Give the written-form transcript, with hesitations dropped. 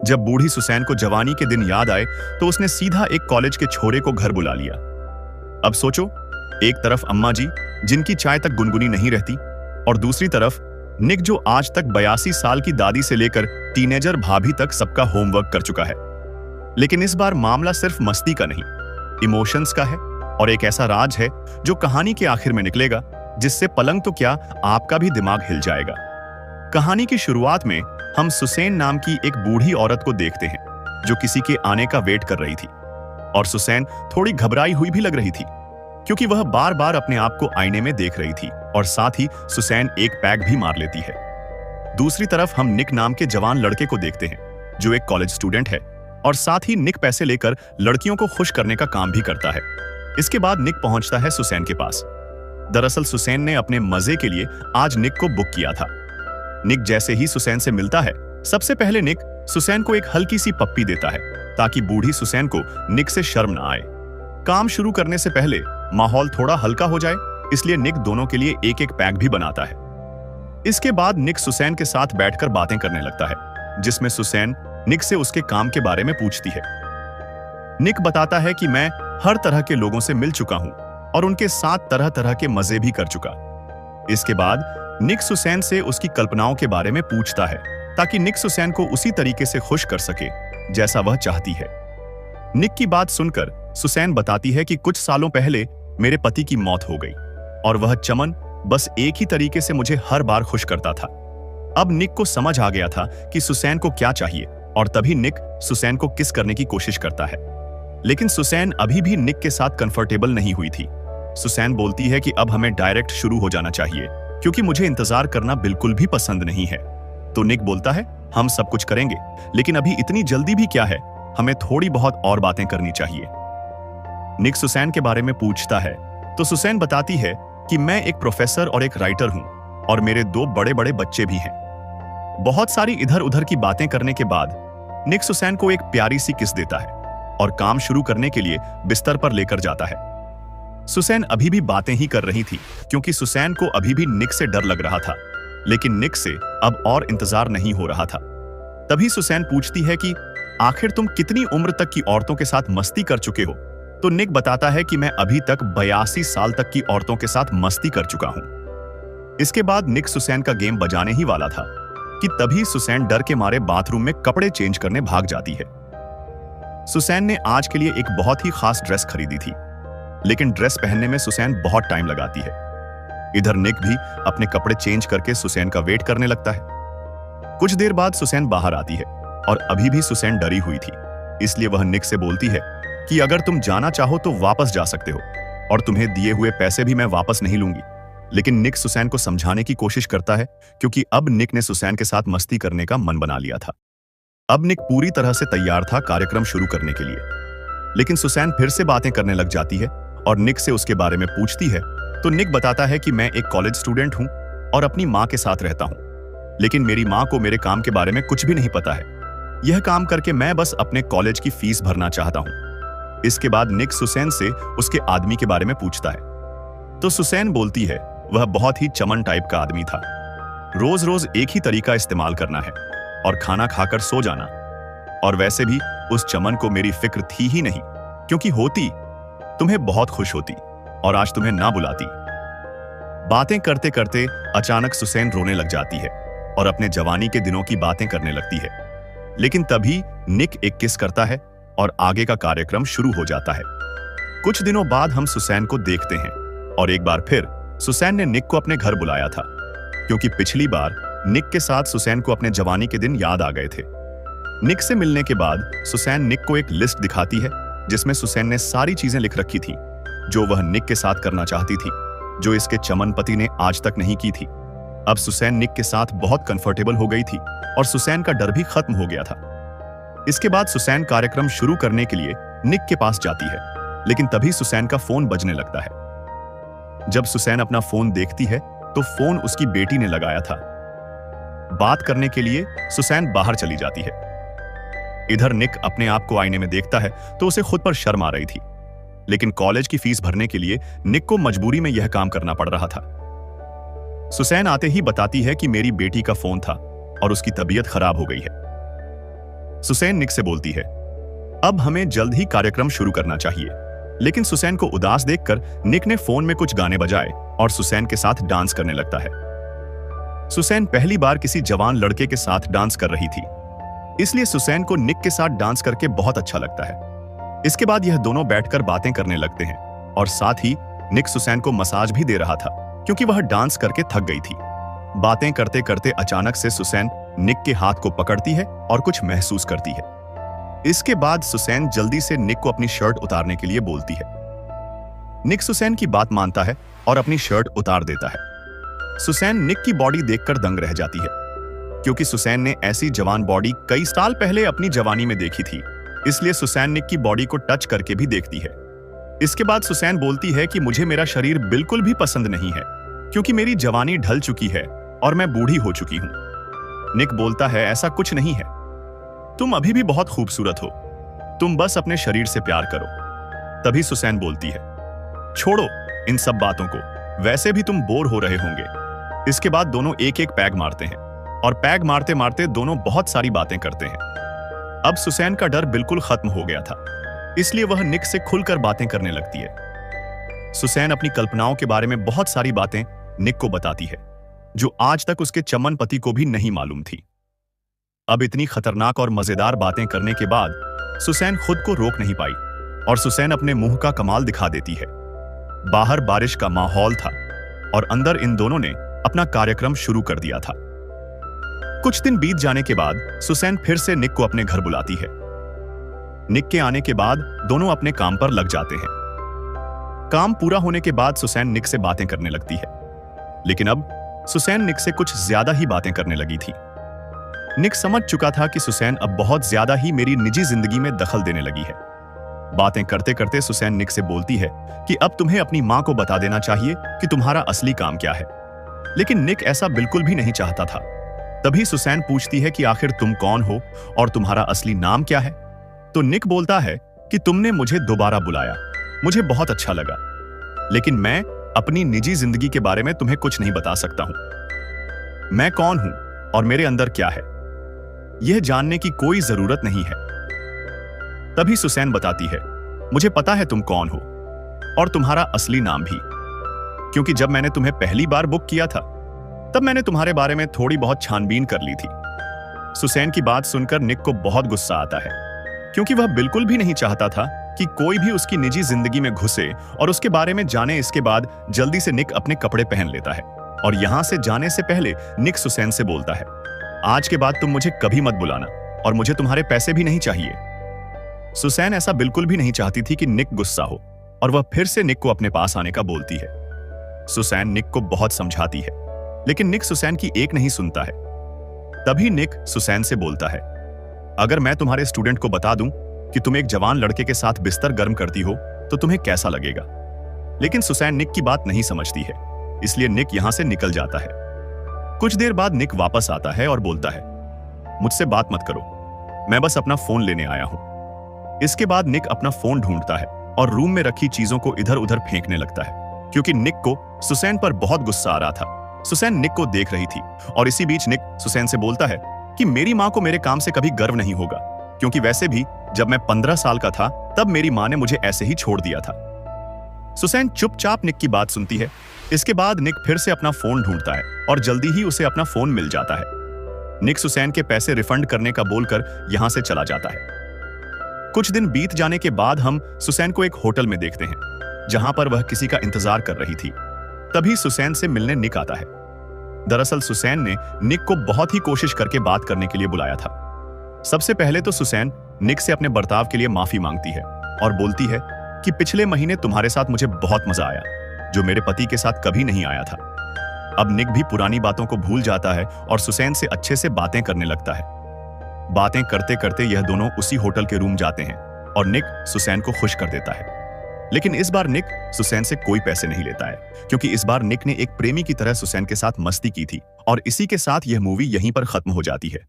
जब बूढ़ी सुसैन को जवानी के दिन याद आए तो उसने सीधा एक कॉलेज के छोरे को घर बुला लिया। अब सोचो, एक तरफ अम्मा जी जिनकी चाय तक गुनगुनी नहीं रहती, और दूसरी तरफ निक जो आज तक 82 साल की दादी से लेकर टीनेजर भाभी तक सबका होमवर्क कर चुका है। लेकिन इस बार मामला सिर्फ मस्ती का नहीं, इमोशंस का है, और एक ऐसा राज है जो कहानी के आखिर में निकलेगा, जिससे पलंग तो क्या आपका भी दिमाग हिल जाएगा। कहानी की शुरुआत में हम सुसैन नाम की एक बूढ़ी औरत को देखते हैं जो किसी के आने का वेट कर रही थी, और सुसैन थोड़ी घबराई हुई भी लग रही थी क्योंकि वह बार बार अपने आप को आईने में देख रही थी, और साथ ही सुसैन एक पैक भी मार लेती है। दूसरी तरफ हम निक नाम के जवान लड़के को देखते हैं जो एक कॉलेज स्टूडेंट है, और साथ ही निक पैसे लेकर लड़कियों को खुश करने का काम भी करता है। इसके बाद निक पहुंचता है सुसैन के पास। दरअसल सुसैन ने अपने मजे के लिए आज निक को बुक किया था। निक जैसे ही सुसैन से मिलता है, सबसे पहले निक सुसैन को एक हल्की सी पप्पी देता है ताकि बूढ़ी सुसैन को निक से शर्म ना आए। काम शुरू करने से पहले माहौल थोड़ा हल्का हो जाए, इसलिए निक दोनों के लिए एक एक पैक भी बनाता है। इसके बाद निक सुसैन के साथ बैठकर बातें करने लगता है, जिसमें सुसैन निक से उसके काम के बारे में पूछती है। निक बताता है कि मैं हर तरह के लोगों से मिल चुका हूं और उनके साथ तरह तरह के मजे भी कर चुका। इसके बाद निक सुसैन से उसकी कल्पनाओं के बारे में पूछता है ताकि निक सुसैन को उसी तरीके से खुश कर सके जैसा वह चाहती है। निक की बात सुनकर सुसैन बताती है कि कुछ सालों पहले मेरे पति की मौत हो गई और वह चमन बस एक ही तरीके से मुझे हर बार खुश करता था। अब निक को समझ आ गया था कि सुसैन को क्या चाहिए, और तभी निक सुसैन को किस करने की कोशिश करता है। लेकिन सुसैन अभी भी निक के साथ कंफर्टेबल नहीं हुई थी। सुसैन बोलती है कि अब हमें डायरेक्ट शुरू हो जाना चाहिए क्योंकि मुझे इंतजार करना बिल्कुल भी पसंद नहीं है। तो निक बोलता है, हम सब कुछ करेंगे, लेकिन अभी इतनी जल्दी भी क्या है, हमें थोड़ी बहुत और बातें करनी चाहिए। निक सुसैन के बारे में पूछता है तो सुसैन बताती है कि मैं एक प्रोफेसर और एक राइटर हूं और मेरे 2 बड़े बड़े बच्चे भी हैं। बहुत सारी इधर उधर की बातें करने के बाद निक सुसैन को एक प्यारी सी किस देता है और काम शुरू करने के लिए बिस्तर पर लेकर जाता है। सुसैन अभी भी बातें ही कर रही थी क्योंकि सुसैन को अभी भी निक से डर लग रहा था, लेकिन निक से अब और इंतजार नहीं हो रहा था। तभी सुसैन पूछती है कि आखिर तुम कितनी उम्र तक की औरतों के साथ मस्ती कर चुके हो? तो निक बताता है कि मैं अभी तक 82 साल तक की औरतों के साथ मस्ती कर चुका हूं। इसके बाद निक सुसैन का गेम बजाने ही वाला था कि तभी सुसैन डर के मारे बाथरूम में कपड़े चेंज करने भाग जाती है। सुसैन ने आज के लिए एक बहुत ही खास ड्रेस खरीदी थी, लेकिन ड्रेस पहनने में सुसैन बहुत टाइम लगाती है। इधर निक भी अपने कपड़े चेंज करके सुसैन का वेट करने लगता है। कुछ देर बाद सुसैन बाहर आती है और अभी भी सुसैन डरी हुई थी, इसलिए वह निक से बोलती है कि अगर तुम जाना चाहो तो वापस जा सकते हो और तुम्हें दिए हुए पैसे भी मैं वापस नहीं लूंगी। लेकिन निक सुसैन को समझाने की कोशिश करता है क्योंकि अब निक ने सुसैन के साथ मस्ती करने का मन बना लिया था। अब निक पूरी तरह से तैयार था कार्यक्रम शुरू करने के लिए, लेकिन सुसैन फिर से बातें करने लग जाती है और निक से उसके बारे में पूछती है। तो निक बताता है कि मैं एक कॉलेज स्टूडेंट हूं और अपनी मां के साथ रहता हूं, लेकिन मेरी मां को मेरे काम के बारे में कुछ भी नहीं पता है। यह काम करके मैं बस अपने कॉलेज की फीस भरना चाहता हूं। इसके बाद निक सुसैन से उसके आदमी के बारे में पूछता है तो सुसैन बोलती है वह बहुत ही चमन टाइप का आदमी था। रोज रोज एक ही तरीका इस्तेमाल करना है और खाना खाकर सो जाना, और वैसे भी उस चमन को मेरी फिक्र थी ही नहीं, क्योंकि होती तुम्हें बहुत खुश होती और आज तुम्हें ना बुलाती। बातें करते करते अचानक सुसैन रोने लग जाती है और अपने जवानी के दिनों की बातें करने लगती है। लेकिन तभी निक एक किस करता है और आगे का कार्यक्रम शुरू हो जाता है। कुछ दिनों बाद हम सुसैन को देखते हैं और एक बार फिर सुसैन ने निक को अपने घर बुलाया था, क्योंकि पिछली बार निक के साथ सुसैन को अपने जवानी के दिन याद आ गए थे। निक से मिलने के बाद सुसैन निक को एक लिस्ट दिखाती है जिसमें सुसैन ने सारी चीजें लिख रखी थी जो वह निक के साथ करना चाहती थी, जो इसके चमन पति ने आज तक नहीं की थी। अब सुसैन निक के साथ बहुत कंफर्टेबल हो गई थी और सुसैन का डर भी खत्म हो गया था। इसके बाद सुसैन कार्यक्रम शुरू करने के लिए निक के पास जाती है, लेकिन तभी सुसैन का फोन बजने लगता है। जब सुसैन अपना फोन देखती है तो फोन उसकी बेटी ने लगाया था। बात करने के लिए सुसैन बाहर चली जाती है। इधर निक अपने आप को आईने में देखता है तो उसे खुद पर शर्म आ रही थी, लेकिन कॉलेज की फीस भरने के लिए निक को मजबूरी में यह काम करना पड़ रहा था। सुसैन आते ही बताती है कि मेरी बेटी का फोन था और उसकी तबीयत खराब हो गई है। सुसैन निक से बोलती है, अब हमें जल्द ही कार्यक्रम शुरू करना चाहिए। लेकिन सुसैन को उदास देखकर निक ने फोन में कुछ गाने बजाए और सुसैन के साथ डांस करने लगता है। सुसैन पहली बार किसी जवान लड़के के साथ डांस कर रही थी, इसलिए सुसैन को निक के साथ डांस करके बहुत अच्छा लगता है। इसके बाद यह दोनों बैठकर बातें करने लगते हैं और साथ ही निक सुसैन को मसाज भी दे रहा था क्योंकि वह डांस करके थक गई थी। बातें करते करते अचानक से सुसैन निक के हाथ को पकड़ती है और कुछ महसूस करती है। इसके बाद सुसैन जल्दी से निक को अपनी शर्ट उतारने के लिए बोलती है। निक सुसैन की बात मानता है और अपनी शर्ट उतार देता है। सुसैन निक की बॉडी देखकर दंग रह जाती है क्योंकि सुसैन ने ऐसी जवान बॉडी कई साल पहले अपनी जवानी में देखी थी, इसलिए सुसैन निक की बॉडी को टच करके भी देखती है। इसके बाद सुसैन बोलती है कि मुझे मेरा शरीर बिल्कुल भी पसंद नहीं है क्योंकि मेरी जवानी ढल चुकी है और मैं बूढ़ी हो चुकी हूं। निक बोलता है, ऐसा कुछ नहीं है, तुम अभी भी बहुत खूबसूरत हो, तुम बस अपने शरीर से प्यार करो। तभी सुसैन बोलती है, छोड़ो इन सब बातों को, वैसे भी तुम बोर हो रहे होंगे। इसके बाद दोनों एक एक पैग मारते हैं और पैग मारते मारते दोनों बहुत सारी बातें करते हैं। अब सुसैन का डर बिल्कुल खत्म हो गया था, इसलिए वह निक से खुलकर बातें करने लगती है। सुसैन अपनी कल्पनाओं के बारे में बहुत सारी बातें निक को बताती है जो आज तक उसके चमन पति को भी नहीं मालूम थी। अब इतनी खतरनाक और मजेदार बातें करने के बाद सुसैन खुद को रोक नहीं पाई और सुसैन अपने मुंह का कमाल दिखा देती है। बाहर बारिश का माहौल था और अंदर इन दोनों ने अपना कार्यक्रम शुरू कर दिया था। कुछ दिन बीत जाने के बाद सुसैन फिर से निक को अपने घर बुलाती है। निक के आने के बाद दोनों अपने काम पर लग जाते हैं। काम पूरा होने के बाद सुसैन निक से बातें करने लगती है, लेकिन अब सुसैन निक से कुछ ज्यादा ही बातें करने लगी थी। निक समझ चुका था कि सुसैन अब बहुत ज्यादा ही मेरी निजी जिंदगी में दखल देने लगी है। बातें करते करते सुसैन निक से बोलती है कि अब तुम्हें अपनी मां को बता देना चाहिए कि तुम्हारा असली काम क्या है। लेकिन निक ऐसा बिल्कुल भी नहीं चाहता था। तभी सुसैन पूछती है कि आखिर तुम कौन हो और तुम्हारा असली नाम क्या है। तो निक बोलता है कि तुमने मुझे दोबारा बुलाया, मुझे बहुत अच्छा लगा, लेकिन मैं अपनी निजी जिंदगी के बारे में तुम्हें कुछ नहीं बता सकता हूं। मैं कौन हूं और मेरे अंदर क्या है, यह जानने की कोई जरूरत नहीं है। तभी सुसैन बताती है, मुझे पता है तुम कौन हो और तुम्हारा असली नाम भी, क्योंकि जब मैंने तुम्हें पहली बार बुक किया था तब मैंने तुम्हारे बारे में थोड़ी बहुत छानबीन कर ली थी। सुसैन की बात सुनकर निक को बहुत गुस्सा आता है क्योंकि वह बिल्कुल भी नहीं चाहता था कि कोई भी उसकी निजी जिंदगी में घुसे और उसके बारे में जाने। इसके बाद जल्दी से निक अपने कपड़े पहन लेता है और यहां से जाने से पहले निक सुसैन से बोलता है, आज के बाद तुम मुझे कभी मत बुलाना और मुझे तुम्हारे पैसे भी नहीं चाहिए। सुसैन ऐसा बिल्कुल भी नहीं चाहती थी कि निक गुस्सा हो और वह फिर से निक को अपने पास आने का बोलती है। सुसैन निक को बहुत समझाती है, लेकिन निक सुसैन की एक नहीं सुनता है। तभी निक सुसैन से बोलता है, अगर मैं तुम्हारे स्टूडेंट को बता दूं कि तुम एक जवान लड़के के साथ बिस्तर गर्म करती हो तो तुम्हें कैसा लगेगा। लेकिन सुसैन निक की बात नहीं समझती है, इसलिए निक यहां से निकल जाता है। कुछ देर बाद निक वापस आता है और बोलता है, मुझसे बात मत करो, मैं बस अपना फोन लेने आया हूं। इसके बाद निक अपना फोन ढूंढता है और रूम में रखी चीजों को इधर उधर फेंकने लगता है क्योंकि निक को सुसैन पर बहुत गुस्सा आ रहा था। सुसैन निक को देख रही थी और इसी बीच निक सुसैन से बोलता है कि मेरी मां को मेरे काम से कभी गर्व नहीं होगा, क्योंकि वैसे भी जब मैं 15 साल का था तब मेरी मां ने मुझे ऐसे ही छोड़ दिया था। सुसैन चुपचाप निक की बात सुनती है। इसके बाद निक फिर से अपना फोन ढूंढता है और जल्दी ही उसे अपना फोन मिल जाता है। निक सुसैन के पैसे रिफंड करने का बोलकर यहां से चला जाता है। कुछ दिन बीत जाने के बाद हम सुसैन को एक होटल में देखते हैं जहां पर वह किसी का इंतजार कर रही थी। तभी सुसैन से मिलने निक आता है। दरअसल सुसैन ने निक को बहुत ही कोशिश करके बात करने के लिए बुलाया था। सबसे पहले तो सुसैन निक से अपने बर्ताव के लिए माफी मांगती है और बोलती है कि पिछले महीने तुम्हारे साथ मुझे बहुत मजा आया, जो मेरे पति के साथ कभी नहीं आया था। अब निक भी पुरानी बातों को भूल जाता है और सुसैन से अच्छे से बातें करने लगता है। बातें करते करते यह दोनों उसी होटल के रूम जाते हैं और निक सुसैन को खुश कर देता है। लेकिन इस बार निक सुसैन से कोई पैसे नहीं लेता है, क्योंकि इस बार निक ने एक प्रेमी की तरह सुसैन के साथ मस्ती की थी। और इसी के साथ यह मूवी यहीं पर खत्म हो जाती है।